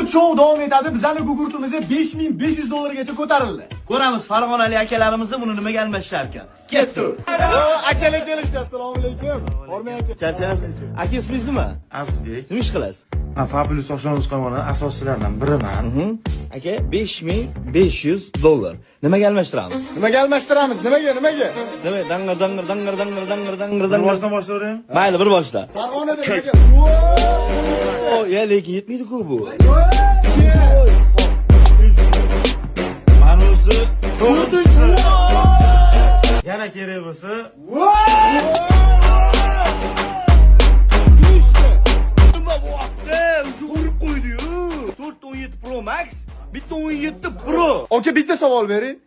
Gugurt show davom etadi. Bizning gugurtimiz $5500 ko'tarildi. Ko'ramiz Farg'onalik akalarimiz buni nimaga almashlar ekan. Ketdi. Akalar kelishdi. Assalomu alaykum. O'rmay aka. Charchasiz. Aka ismingiz nima? Azizbek. Nima ish qilasiz? Men Fabulous oshxona qilmoqdan asoschilaridan biriman. Aka $5500. Nimaga almashtiramiz? Nimaga almashtiramiz? Nimaga? Nima? Dangir. Boshdan boshlayveraymi? Mayli, bir boshla. Farg'onada nimaga? Ya lekin yetmaydi-ku bu. Mana o'zi 4. Yana kerak bo'lsa, Nima bo'pti? Shu urib qo'ydi-yu. 417 Pro Max, bitta 17 Pro. Aka, bitta savol bering.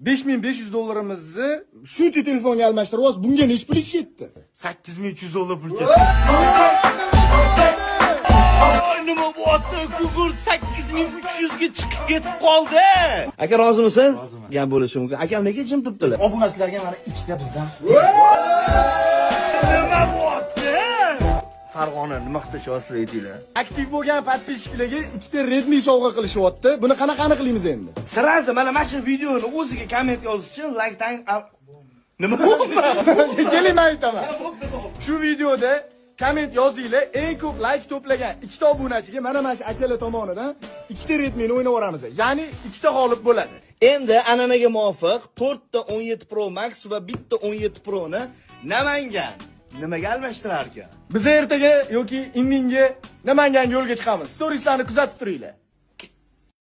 $5500 shuncha telefonga almashtirib, bunga nech pul ketdi? $8300 pul ketdi. Nima bo'pti? Gugurt 8300 ga chiqib ketib qoldi. Aka rozimisiz? Gap bo'lishi mumkin. Aka nega jim turibdilar? Obunachilarga mana ikkita bizdan. Nima bo'pti? Farg'ona nima ixtishosi aytinglar. Aktiv bo'lgan podpисчикларga ikkita Redmi sovg'a qilishyapti. Buni qanaqani qilamiz endi? Sirazi mana shu videoni o'ziga komment yozish uchun like tang nima bo'ldi? Keling, men aytaman. Shu videoda komment yozinglar, eng ko'p like to'plagan ikkita obunachiga mana shu akalar tomonidan ikkita Redmi ni o'ynab o'ramiz. Ya'ni ikkita g'olib bo'ladi. Endi an'anaga muvofiq 4 ta 17 Pro Max va bitta 17 Pro ni Namangan nimaga almashtirar ekan? Biz ertaga yoki indinga Namanganga yo'lga chiqamiz. Storieslarni kuzatib turinglar.